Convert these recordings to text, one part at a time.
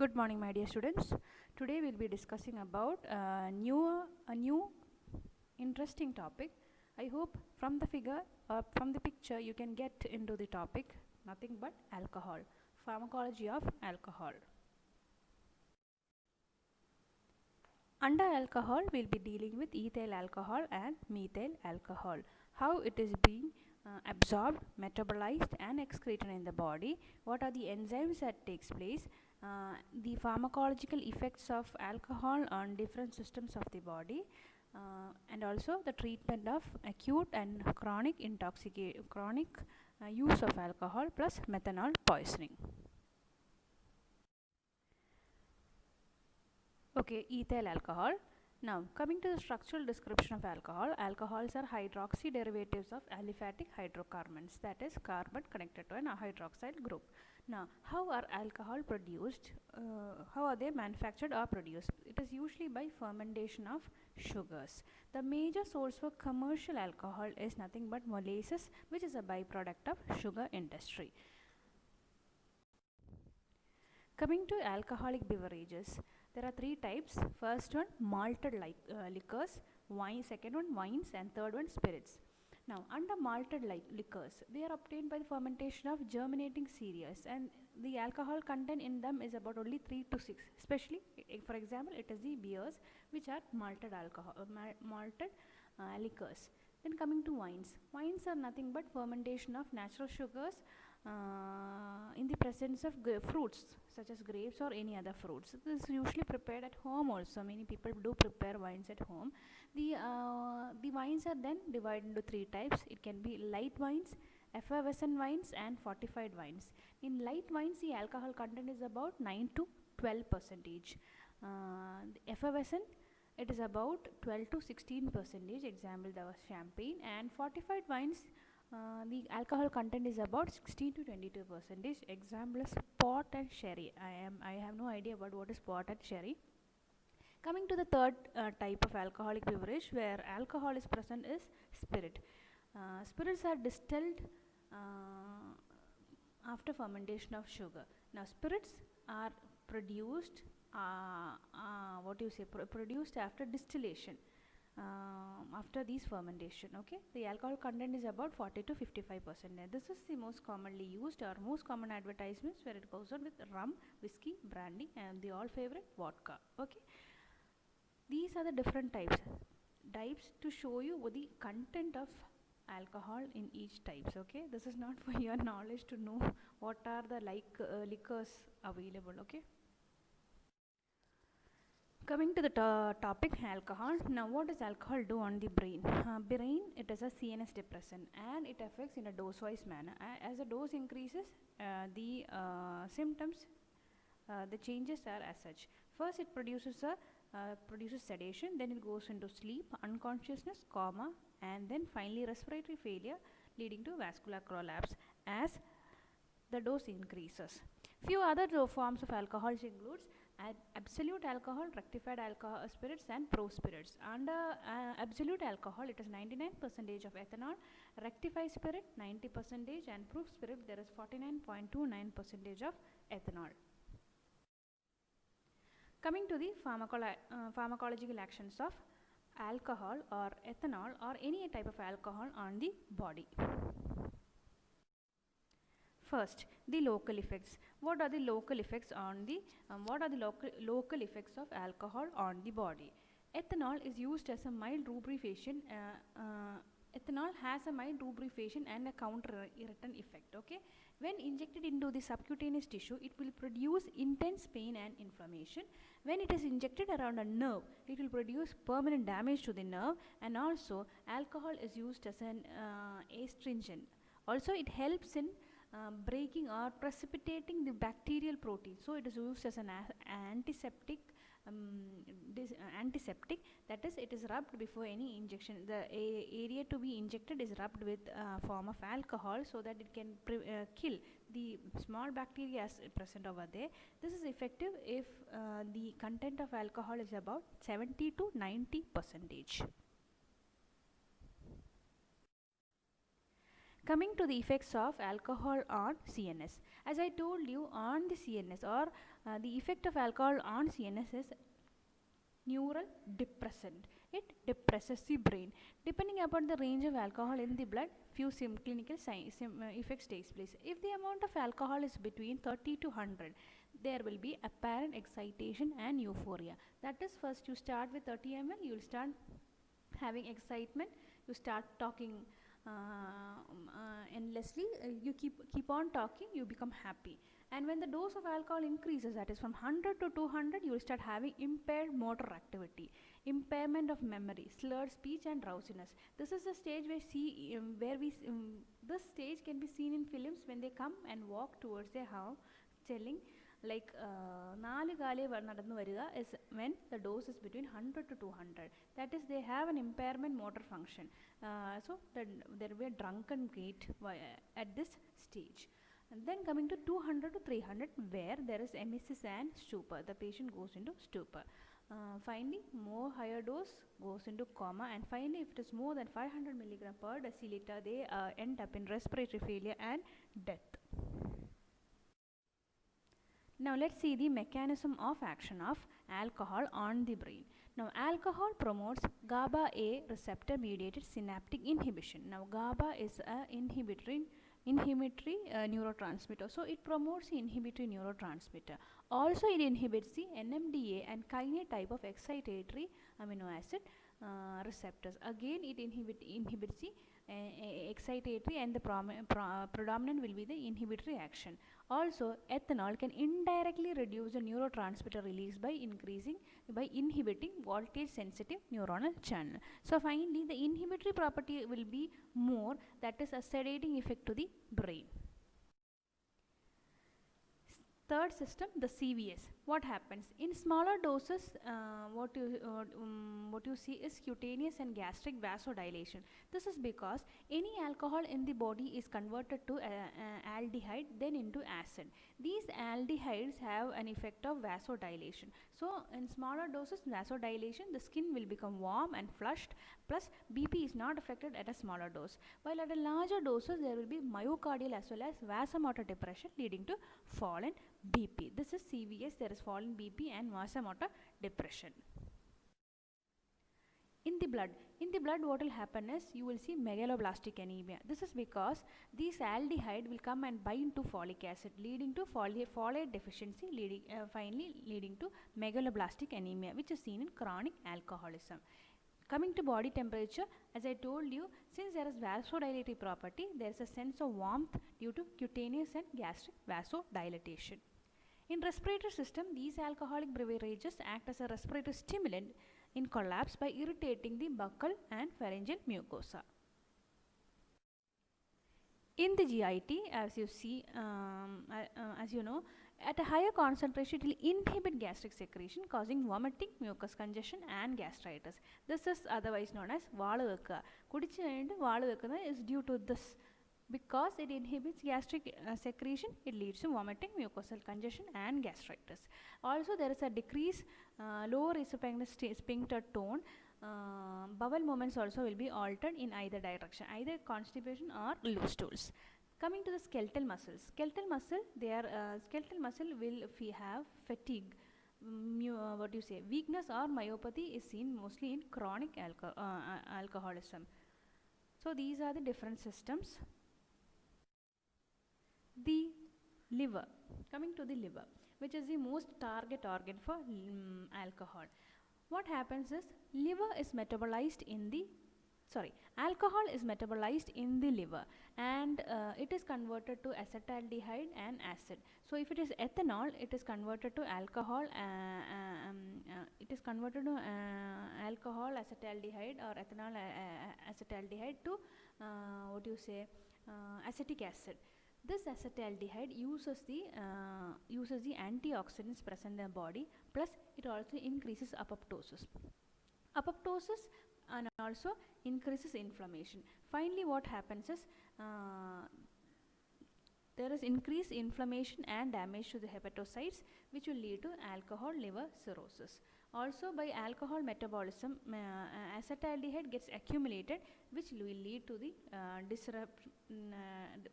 Good morning, my dear students. Today we'll be discussing about a new interesting topic. I hope from the figure or from the picture you can get into the topic. Nothing but alcohol. Pharmacology of alcohol. Under alcohol, we'll be dealing with ethyl alcohol and methyl alcohol. How it is being absorbed, metabolized and excreted in the body. What are the enzymes that takes place? The pharmacological effects of alcohol on different systems of the body, and also the treatment of acute and chronic use of alcohol plus methanol poisoning. Okay, ethyl alcohol. Now, coming to the structural description of alcohol, alcohols are hydroxy derivatives of aliphatic hydrocarbons, that is carbon connected to an hydroxyl group. Now, how are alcohol produced? How are they manufactured or produced? It is usually by fermentation of sugars. The major source for commercial alcohol is nothing but molasses, which is a byproduct of sugar industry. Coming to alcoholic beverages, there are three types. First one, malted liquors, wine. Second one, wines, and third one, spirits. Now, under malted liquors, they are obtained by the fermentation of germinating cereals, and the alcohol content in them is about only 3 to 6. Especially, for example, it is the beers which are malted liquors. Then coming to wines, wines are nothing but fermentation of natural sugars in the presence of fruits such as grapes or any other fruits. This is usually prepared at home also. Many people do prepare wines at home. The wines are then divided into three types. It can be light wines, effervescent wines and fortified wines. In light wines, the alcohol content is about 9 to 12%. The effervescent, it is about 12 to 16%. Example, there was champagne. And fortified wines, the alcohol content is about 16 to 22%. Example is port and sherry. I have no idea about what is port and sherry. Coming to the third type of alcoholic beverage where alcohol is present is spirit. Spirits are distilled after fermentation of sugar. Now, spirits are produced produced after distillation. After these fermentation, okay, the alcohol content is about 40 to 55%. This is the most commonly used or most common advertisements where it goes on with rum, whiskey, brandy, and the all favorite vodka. Okay, these are the different types to show you the content of alcohol in each types. Okay, this is not for your knowledge to know what are the liquors available. Okay. Coming to the topic alcohol. Now, what does alcohol do on the brain? Brain, it is a CNS depressant and it affects in a dose-wise manner. As the dose increases, the symptoms, the changes are as such. First, it produces sedation, then it goes into sleep, unconsciousness, coma, and then finally respiratory failure leading to vascular collapse as the dose increases. Few other forms of alcohol includes absolute alcohol, rectified alcohol spirits and proof spirits. Under absolute alcohol, it is 99% of ethanol, rectified spirit 90% and proof spirit there is 49.29% of ethanol. Coming to the pharmacological actions of alcohol or ethanol or any type of alcohol on the body. First, the local effects. What are the local effects on the local effects of alcohol on the body? Ethanol is used as a mild lubrication. Ethanol has a mild lubrication and a counter-irritant effect. Okay, when injected into the subcutaneous tissue, it will produce intense pain and inflammation. When it is injected around a nerve, it will produce permanent damage to the nerve. And also, alcohol is used as an astringent. Also, it helps in breaking or precipitating the bacterial protein. So it is used as an antiseptic. Antiseptic, that is, it is rubbed before any injection. The area to be injected is rubbed with a form of alcohol so that it can kill the small bacteria present over there. This is effective if the content of alcohol is about 70 to 90%. Coming to the effects of alcohol on CNS. As I told you, on the CNS, or the effect of alcohol on CNS is neural depressant. It depresses the brain. Depending upon the range of alcohol in the blood, few clinical effects takes place. If the amount of alcohol is between 30 to 100, there will be apparent excitation and euphoria. That is, first you start with 30 ml, you will start having excitement, you start talking endlessly, you keep on talking, you become happy. And when the dose of alcohol increases, that is from 100 to 200, you will start having impaired motor activity, impairment of memory, slurred speech, and drowsiness. This is the stage this stage can be seen in films when they come and walk towards their house, telling like നാല് കാലേ നടന്നു വരിക is when the dose is between 100 to 200. That is, they have an impairment motor function. So there will be a drunken gait at this stage. And then coming to 200 to 300, where there is emesis and stupor, the patient goes into stupor. Finally, more higher dose goes into coma, and finally, if it is more than 500 milligram per deciliter, they end up in respiratory failure and death. Now let's see the mechanism of action of alcohol on the brain. Now alcohol promotes GABA A receptor mediated synaptic inhibition. Now GABA is a inhibitory neurotransmitter, so it promotes the inhibitory neurotransmitter. Also it inhibits the NMDA and kinase type of excitatory amino acid receptors. Again it inhibits the excitatory, and the predominant will be the inhibitory action. Also ethanol can indirectly reduce the neurotransmitter release by inhibiting voltage sensitive neuronal channel. So finally the inhibitory property will be more, that is a sedating effect to the brain. Third system, the CVS. What happens in smaller doses? What you see is cutaneous and gastric vasodilation. This is because any alcohol in the body is converted to aldehyde, then into acid. These aldehydes have an effect of vasodilation. So in smaller doses, vasodilation, the skin will become warm and flushed, plus BP is not affected at a smaller dose. While at a larger doses, there will be myocardial as well as vasomotor depression, leading to fall in BP. This is CVS. There is fall in BP and vasomotor depression. In the blood, what will happen is you will see megaloblastic anemia. This is because these aldehyde will come and bind to folic acid, leading to folate deficiency, finally leading to megaloblastic anemia, which is seen in chronic alcoholism. Coming to body temperature, as I told you, since there is vasodilatory property, there is a sense of warmth due to cutaneous and gastric vasodilatation. In respiratory system, these alcoholic beverages act as a respiratory stimulant in collapse by irritating the buccal and pharyngeal mucosa. In the GIT, as you see, as you know, at a higher concentration it will inhibit gastric secretion, causing vomiting, mucus congestion and gastritis. This is otherwise known as valu vekka. Kudichu kazhinjittu valu vekkuna is due to this. Because it inhibits gastric secretion, it leads to vomiting, mucosal congestion and gastritis. Also there is a decrease lower esophageal sphincter tone. Bowel movements also will be altered in either direction, either constipation or loose stools. Coming to the skeletal muscles. Skeletal muscle will have fatigue, weakness or myopathy is seen mostly in chronic alcoholism. So these are the different systems. The liver. Coming to the liver, which is the most target organ for alcohol. What happens is alcohol is metabolized in the liver, and it is converted to acetaldehyde and acid. So if it is ethanol, it is converted to alcohol. Alcohol acetaldehyde or ethanol acetaldehyde to acetic acid. This acetaldehyde uses the antioxidants present in the body, plus it also increases apoptosis and also increases inflammation. Finally what happens is there is increased inflammation and damage to the hepatocytes, which will lead to alcohol liver cirrhosis. Also, by alcohol metabolism, acetaldehyde gets accumulated, which will lead to the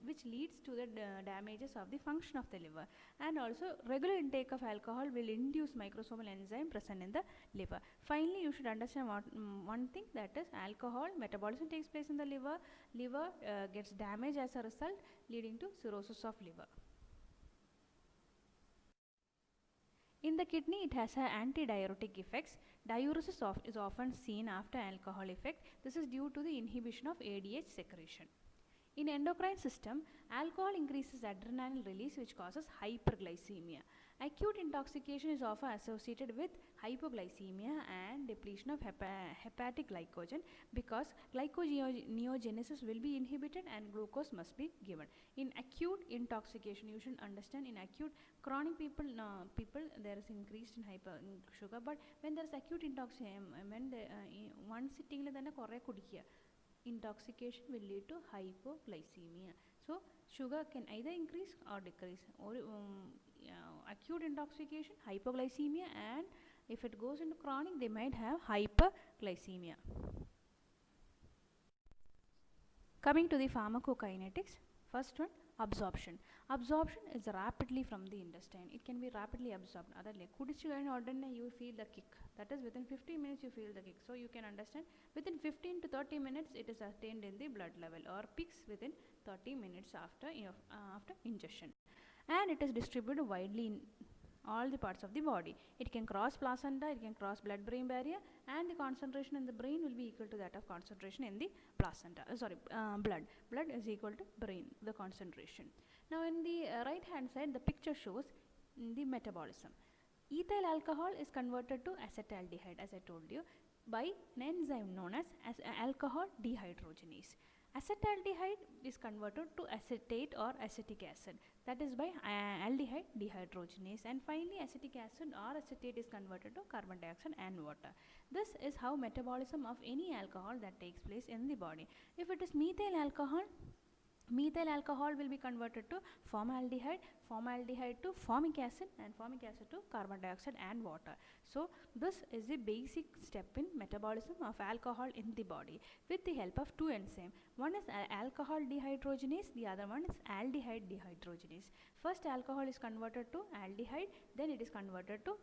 which leads to the damages of the function of the liver. And also, regular intake of alcohol will induce microsomal enzyme present in the liver. Finally, you should understand one thing, that is alcohol metabolism takes place in the liver. Liver gets damaged as a result, leading to cirrhosis of liver. In the kidney, it has antidiuretic effects. Diuresis is often seen after alcohol effect. This is due to the inhibition of ADH secretion. In endocrine system, alcohol increases adrenaline release, which causes hyperglycemia. Acute intoxication is often associated with hypoglycemia and depletion of hepatic glycogen, because glyconeogenesis will be inhibited and glucose must be given. In acute intoxication, you should understand, in acute chronic people there is increased in sugar, but when there is acute intoxication, when one sitting le thanne korre kudikka, intoxication will lead to hypoglycemia. So sugar can either increase or decrease, or acute intoxication, hypoglycemia, and if it goes into chronic, they might have hyperglycemia. Coming to the pharmacokinetics, first one, absorption. Absorption is rapidly from the intestine. It can be rapidly absorbed. Like you feel the kick. That is, within 15 minutes you feel the kick. So you can understand, within 15 to 30 minutes it is attained in the blood level, or peaks within 30 minutes after ingestion. And it is distributed widely in all the parts of the body. It can cross placenta, it can cross blood-brain barrier, and the concentration in the brain will be equal to that of concentration in the placenta. Blood. Blood is equal to brain, the concentration. Now, in the right hand side, the picture shows the metabolism. Ethyl alcohol is converted to acetaldehyde, as I told you, by an enzyme known as alcohol dehydrogenase. Acetaldehyde is converted to acetate or acetic acid, that is by aldehyde dehydrogenase, and finally acetic acid or acetate is converted to carbon dioxide and water. This is how metabolism of any alcohol that takes place in the body. If it is methyl alcohol will be converted to formaldehyde to formic acid, and formic acid to carbon dioxide and water. So this is the basic step in metabolism of alcohol in the body with the help of two enzymes. One is alcohol dehydrogenase, the other one is aldehyde dehydrogenase. First, alcohol is converted to aldehyde, then it is converted to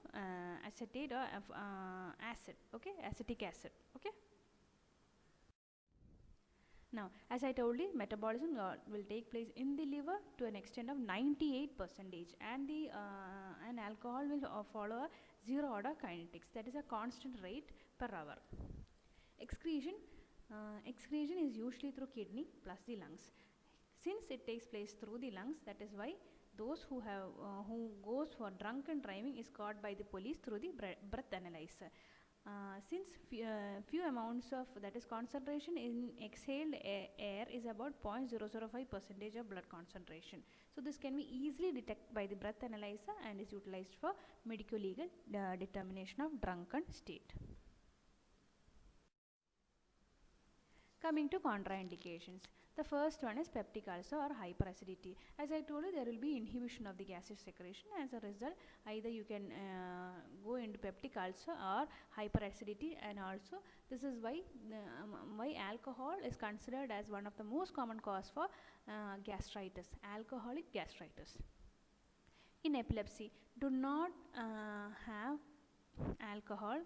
acetate or acid, okay, acetic acid, okay. Now, as I told you, metabolism will take place in the liver to an extent of 98%, and and alcohol will follow a zero order kinetics, that is a constant rate per hour. Excretion is usually through kidney plus the lungs. Since it takes place through the lungs, that is why those who goes for drunken driving is caught by the police through the breath analyzer. Since few amounts of, that is concentration in exhaled air is about 0.005% of blood concentration. So this can be easily detected by the breath analyzer and is utilized for medico-legal determination of drunken state. Coming to contraindications. The first one is peptic ulcer or hyperacidity. As I told you, there will be inhibition of the gaseous secretion. As a result, either you can go into peptic ulcer or hyperacidity, and also this is why alcohol is considered as one of the most common cause for gastritis, alcoholic gastritis. In epilepsy, do not have alcohol.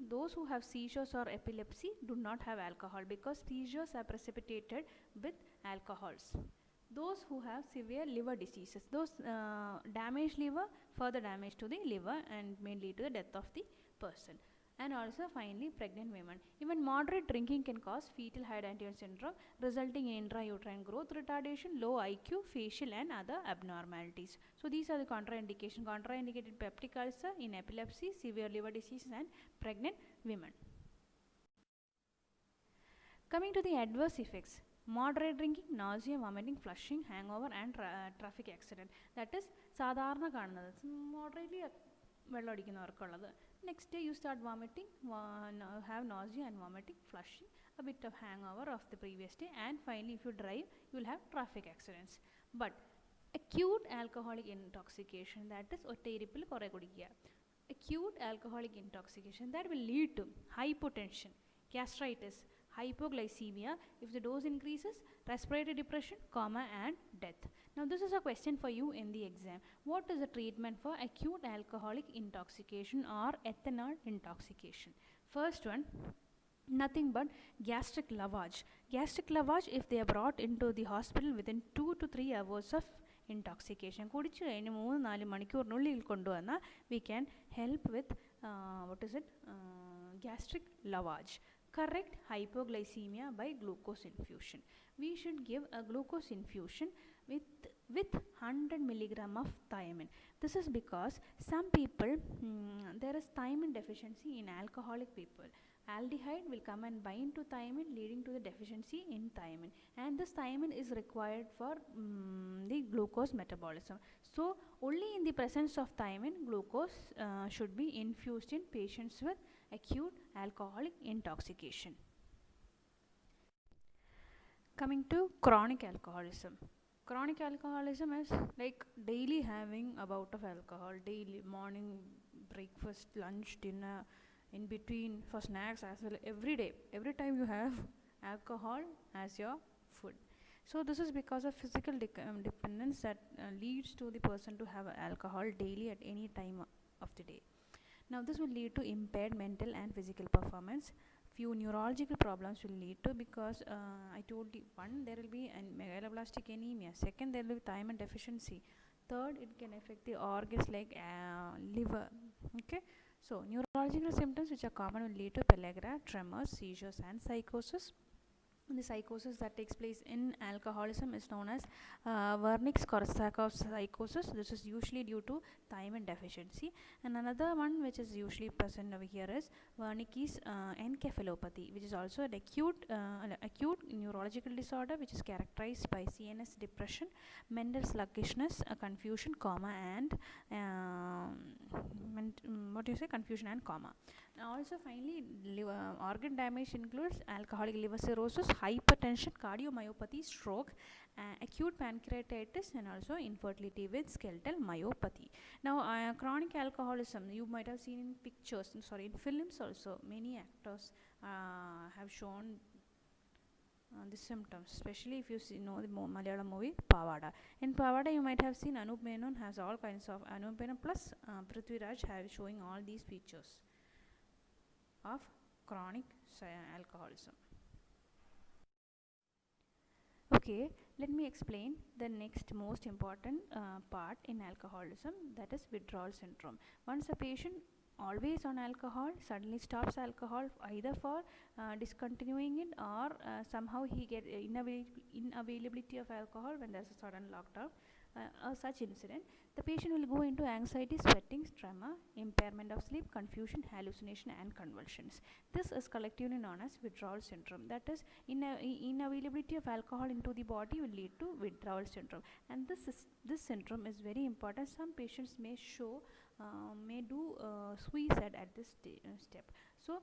Those who have seizures or epilepsy do not have alcohol, because seizures are precipitated with alcohols. Those who have severe liver diseases, those damaged liver, further damage to the liver and may lead to the death of the person. And also finally, pregnant women. Even moderate drinking can cause fetal hydantoin syndrome, resulting in intrauterine growth retardation, low IQ, facial and other abnormalities. So these are the contraindications. Contraindicated peptic ulcer in epilepsy, severe liver diseases and pregnant women. Coming to the adverse effects. Moderate drinking, nausea, vomiting, flushing, hangover and traffic accident. That is sadharna കാണുന്നത്. Moderately വെള്ളമടിക്കുന്നവർക്കുള്ളത്. Next day you start vomiting, have nausea and vomiting, flushing, a bit of hangover of the previous day, and finally if you drive you will have traffic accidents. But acute alcoholic intoxication, that is ഒറ്റയിരിപ്പിൽ കുറേ കുടിക്കുക. acute alcoholic intoxication that will lead to hypotension, gastritis, hypoglycemia if the dose increases, respiratory depression, coma, and death. Now this is a question for you in the exam. What is the treatment for acute alcoholic intoxication or ethanol intoxication? First one, nothing but gastric lavage. Gastric lavage if they are brought into the hospital within 2 to 3 hours of intoxication. കുടിച്ചു കഴിഞ്ഞ് 3-4 മണിക്കൂറിനുള്ളിൽ കൊണ്ടുവന്നാൽ we can help with gastric lavage. Correct hypoglycemia by glucose infusion. We should give a glucose infusion with 100 milligram of thiamine. This is because some people there is thiamine deficiency in alcoholic people. Aldehyde will come and bind to thiamine, leading to the deficiency in thiamine, and this thiamine is required for the glucose metabolism. So only in the presence of thiamine, glucose should be infused in patients with acute alcoholic intoxication. Coming to chronic alcoholism. Chronic alcoholism is like daily having a bout of alcohol, daily morning, breakfast, lunch, dinner, in between, for snacks as well, every day, every time you have alcohol as your food. So this is because of physical dependence that leads to the person to have alcohol daily at any time of the day. Now this will lead to impaired mental and physical performance. Few neurological problems will lead to, because I told you, one, there will be an megaloblastic anemia, second, there will be thiamine deficiency, third, it can affect the organs like liver. Okay, so neurological symptoms which are common will lead to pellagra, tremors, seizures, and psychosis. The psychosis that takes place in alcoholism is known as Wernicke-Korsakoff psychosis. This is usually due to thiamine deficiency. And another one which is usually present over here is Wernicke's encephalopathy, which is also an acute neurological disorder which is characterized by CNS depression, mental sluggishness, confusion, coma, and confusion and coma. Now also finally, organ damage includes alcoholic liver cirrhosis, hypertension, cardiomyopathy, stroke, acute pancreatitis, and also infertility with skeletal myopathy. Now chronic alcoholism, you might have seen in pictures, in films also, many actors have shown the symptoms, especially if you know the Malayalam movie Pavada. In Pavada you might have seen Anup Menon has all kinds of, Anup Menon plus Prithviraj have showing all these features of chronic alcoholism. Okay, let me explain the next most important part in alcoholism, that is withdrawal syndrome. Once a patient always on alcohol suddenly stops alcohol, either for discontinuing it, or somehow he get inavailability of alcohol when there's a sudden lockdown, such incident, the patient will go into anxiety, sweating, tremor, impairment of sleep, confusion, hallucination, and convulsions. This is collectively known as withdrawal syndrome. That is, inavailability of alcohol into the body will lead to withdrawal syndrome, and this syndrome is very important. Some patients may do suicide at this step. So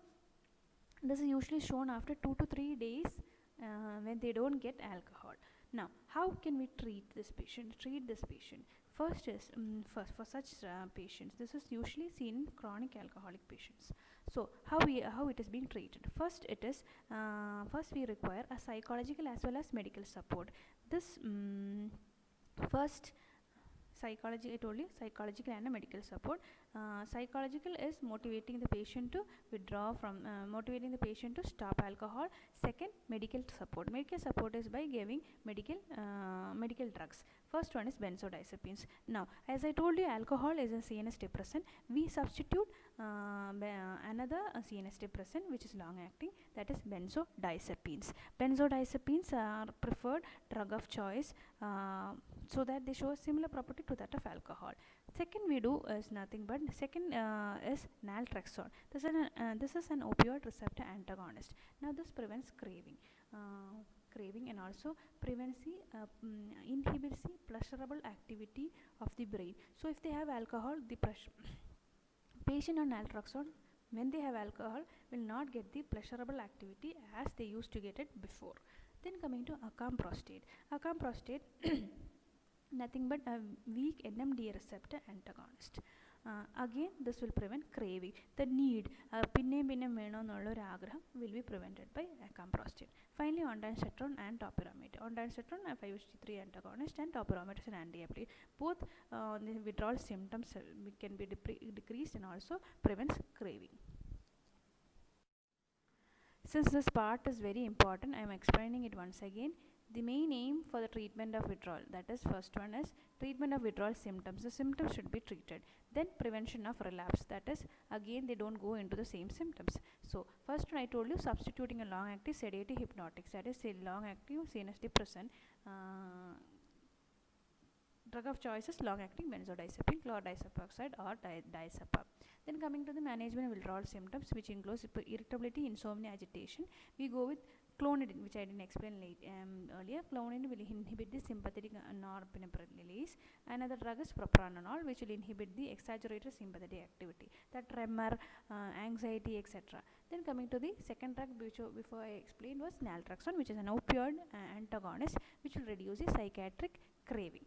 this is usually shown after 2 to 3 days when they don't get alcohol. Now, how can we treat this patient? First is for such patients, this is usually seen in chronic alcoholic patients. So how it is being treated? First we require a psychological as well as medical support. This first psychology, I told you, psychological and a medical support. Psychological is motivating the patient to withdraw from, motivating the patient to stop alcohol. Second, medical support. Medical support is by giving medical drugs. First one is benzodiazepines. Now, as I told you, alcohol is a CNS depressant. We substitute another CNS depressant which is long acting, that is benzodiazepines. Benzodiazepines are preferred drug of choice so that they show a similar property to that of alcohol. Second we do is nothing but is naltrexone. This is an opioid receptor antagonist. Now this prevents craving and also prevents inhibits the pleasurable activity of the brain. So if they have alcohol, the patient on naltrexone, when they have alcohol, will not get the pleasurable activity as they used to get it before. Then coming to acamprostate. Acamprostate nothing but a weak NMDA receptor antagonist. Again, this will prevent craving. The need, pinne വേണമെന്നുള്ള ഒരു ആഗ്രഹം will be prevented by acamprostate. Finally, ondansetron and topiramate. Ondansetron, a 5-HT3 antagonist, and topiramate is an anti-epileptic. Both the withdrawal symptoms can be decreased and also prevents craving. Since this part is very important, I am explaining it once again. The main aim for the treatment of withdrawal, that is, first one is treatment of withdrawal symptoms. The symptoms should be treated. Then prevention of relapse, that is, again they don't go into the same symptoms. So first one I told you, substituting a long active sedative hypnotics, that is a long active CNS depressant. Drug of choice is long acting benzodiazepine, chlordiazepoxide or diazepam. Then coming to the management of withdrawal symptoms, which includes irritability, insomnia, agitation, we go with clonidine, which I didn't explain earlier. Clonidine will inhibit the sympathetic norepinephrine release. Another drug is propranolol, which will inhibit the exaggerated sympathetic activity, that tremor, anxiety, etc. Then coming to the second drug, which before I explained, was naltrexone, which is an opioid antagonist, which will reduce the psychiatric craving.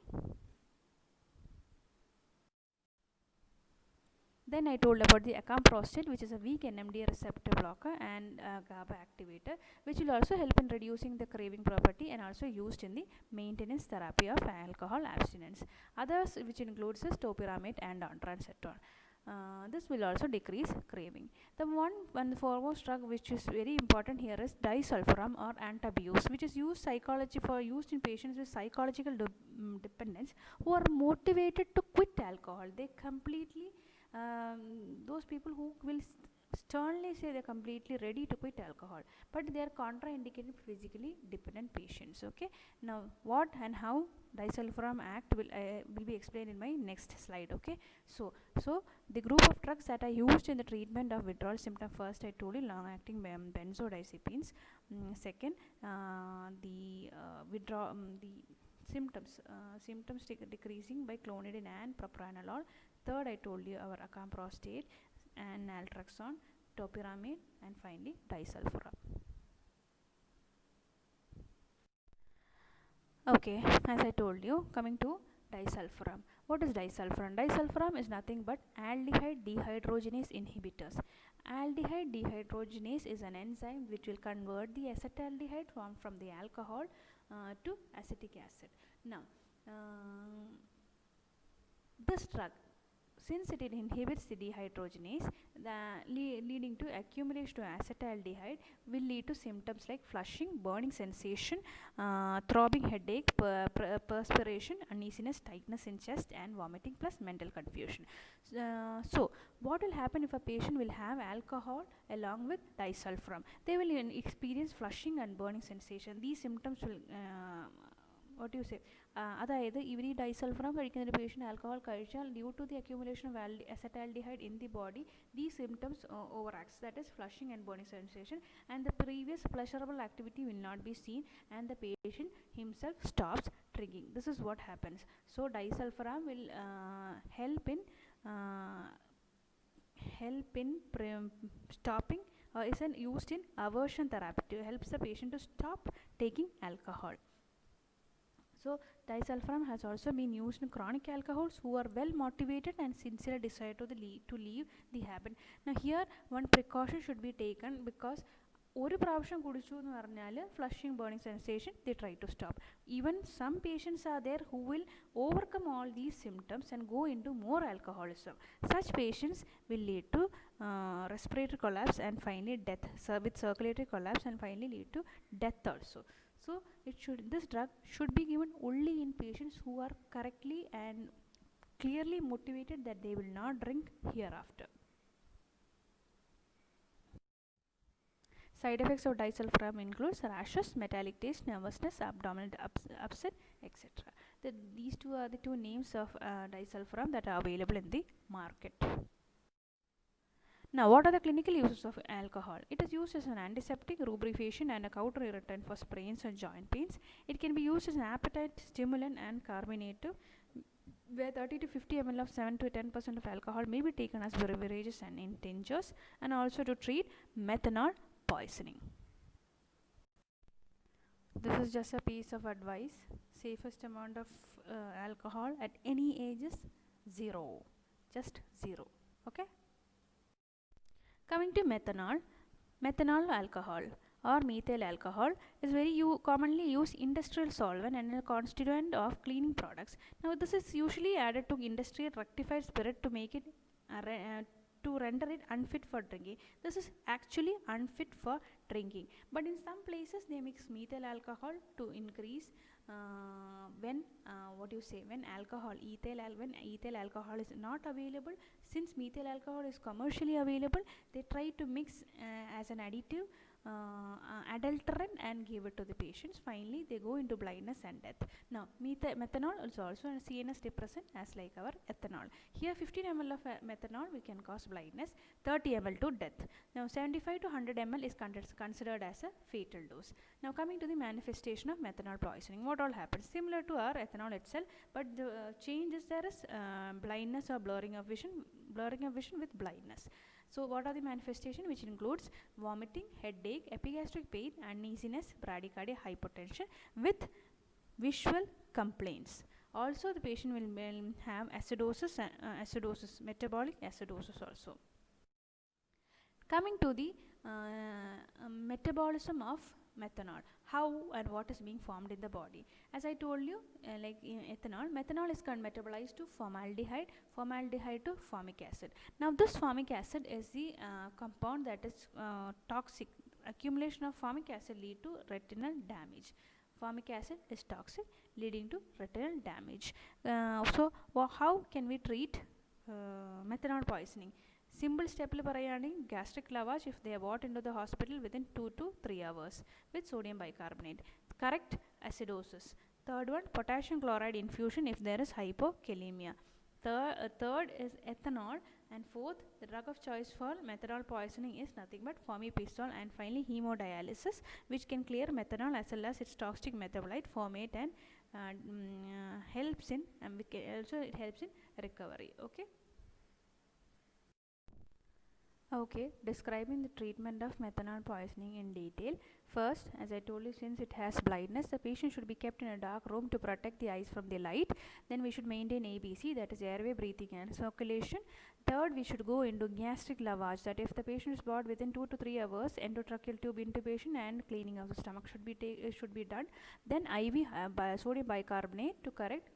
Then I told about the acamprostate, which is a weak NMDA receptor blocker and GABA activator, which will also help in reducing the craving property and also used in the maintenance therapy of alcohol abstinence. Others, which includes topiramate and ondansetron. This will also decrease craving. The one foremost drug which is very important here is disulfiram or antabuse, which is used in patients with psychological dependence who are motivated to quit alcohol. They completely those people who will sternly say they're completely ready to quit alcohol, but they are contraindicated physically dependent patients. Okay, now what and how disulfiram act will be explained in my next slide. Okay, so the group of drugs that are used in the treatment of withdrawal symptom, first I told you long acting benzodiazepines. Second, the symptoms decreasing by clonidine and propranolol. Third, I told you our acamprostate and naltrexone, topiramate, and finally disulfiram. Okay, as I told you, coming to disulfiram. What is disulfiram? Disulfiram is nothing but aldehyde dehydrogenase inhibitors. Aldehyde dehydrogenase is an enzyme which will convert the acetaldehyde formed from the alcohol to acetic acid. Now, this drug, since it inhibits the dehydrogenase, leading to accumulation of acetaldehyde, will lead to symptoms like flushing, burning sensation, throbbing headache, perspiration, uneasiness, tightness in chest, and vomiting, plus mental confusion. So what will happen if a patient will have alcohol along with disulfiram? They will experience flushing and burning sensation. These symptoms will what do you say, അതായത് ഇവർ ഈ disulfiram കഴിക്കുന്ന ഒരു patient alcohol കഴിച്ചാൽ due to the accumulation of acetaldehyde in the body, these symptoms overacts, that is flushing and burning sensation, and the previous pleasurable activity will not be seen and the patient himself stops drinking. This is what happens. So disulfiram will help in stopping is used in aversion therapy to helps the patient to stop taking alcohol. So disulfiram has also been used in chronic alcoholics who are well motivated and sincerely desire to leave the habit. Now here one precaution should be taken, because ഒരു പ്രാവശ്യം കുടിച്ചു എന്ന് പറഞ്ഞാൽ flushing, burning sensation, they try to stop. Even some patients are there who will overcome all these symptoms and go into more alcoholism. Such patients will lead to respiratory collapse and finally death, with circulatory collapse, and finally lead to death also. So this drug should be given only in patients who are correctly and clearly motivated that they will not drink hereafter. Side effects of disulfiram includes rashes, metallic taste, nervousness, abdominal upset, etc. These two are the two names of disulfiram that are available in the market. Now, what are the clinical uses of alcohol? It is used as an antiseptic, lubrication, and a counter irritant for sprains and joint pains. It can be used as an appetite stimulant and carminative, where 30 to 50 ml of 7 to 10% of alcohol may be taken as beverages and in tinctures, and also to treat methanol poisoning. This is just a piece of advice. Safest amount of alcohol at any age is 0. just 0. Okay. Coming to methanol, methanol alcohol or methyl alcohol is very commonly used industrial solvent and a constituent of cleaning products. Now this is usually added to industrial rectified spirit to make it to render it unfit for drinking. This is actually unfit for drinking, but in some places they mix methyl alcohol to increase when ethyl alcohol is not available. Since methyl alcohol is commercially available, they try to mix as an additive adulterant and give it to the patients. Finally they go into blindness and death. Now methanol is also a CNS depressant as like our ethanol. Here 15 ml of methanol we can cause blindness, 30 ml to death. Now 75 to 100 ml is considered as a fatal dose. Now coming to the manifestation of methanol poisoning, what all happens? Similar to our ethanol itself, but the change is there is blindness or blurring of vision with blindness. So what are the manifestations, which includes vomiting, headache, epigastric pain, uneasiness, bradycardia, hypotension with visual complaints. Also the patient will have acidosis, metabolic acidosis also. Coming to the metabolism of methanol, how and what is being formed in the body. As I told you, like in methanol is metabolized to formaldehyde to formic acid. Now this formic acid is the compound that is toxic. Accumulation of formic acid lead to retinal damage. Formic acid is toxic, leading to retinal damage. So how can we treat methanol poisoning? Simple step gastric lavage if they are brought into the hospital within 2 to 3 hours with sodium bicarbonate. Correct acidosis. Third one, potassium chloride infusion if there is hypokalemia. Third is ethanol, and fourth, the drug of choice for methanol poisoning is nothing but formipizole, and finally hemodialysis, which can clear methanol as well as its toxic metabolite formate and helps in it helps in recovery. Okay, describing the treatment of methanol poisoning in detail. First, as I told you, since it has blindness, the patient should be kept in a dark room to protect the eyes from the light. Then we should maintain ABC, that is airway, breathing and circulation. Third, we should go into gastric lavage, that if the patient is brought within 2 to 3 hours, endotracheal tube intubation and cleaning of the stomach should be done. Then IV sodium bicarbonate to correct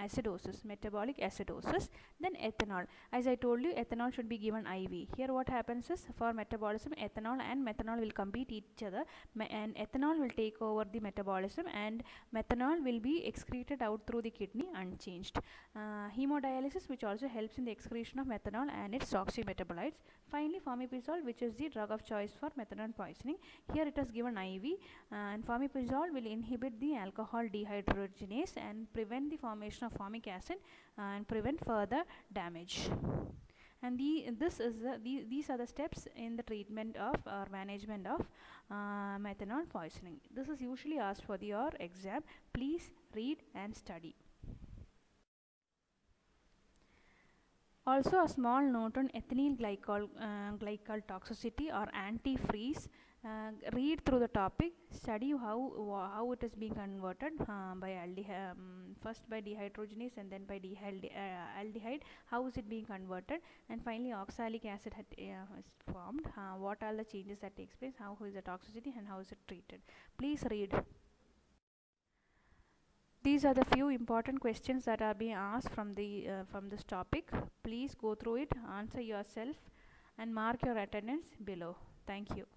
acidosis, metabolic acidosis. Then ethanol, as I told you, ethanol should be given IV. Here what happens is, for metabolism, methanol will compete each other, and ethanol will take over the metabolism and methanol will be excreted out through the kidney unchanged. Hemodialysis, which also helps in the excretion of methanol and its toxic metabolites. Finally formipizole, which is the drug of choice for methanol poisoning. Here it is given IV, and formipizole will inhibit the alcohol dehydrogenase and prevent the formation of formic acid and prevent further damage. And these are the steps in the treatment of or management of methanol poisoning. This is usually asked for your exam. Please read and study. Also a small note on ethylene glycol toxicity or antifreeze. Read through the topic, study how it is being converted by first by dehydrogenase and then by aldehyde. How is it being converted, and finally oxalic acid is formed. What are the changes that takes place? How is the toxicity and how is it treated? Please read. These are the few important questions that are being asked from this topic. Please go through it, answer yourself, and mark your attendance below. Thank you.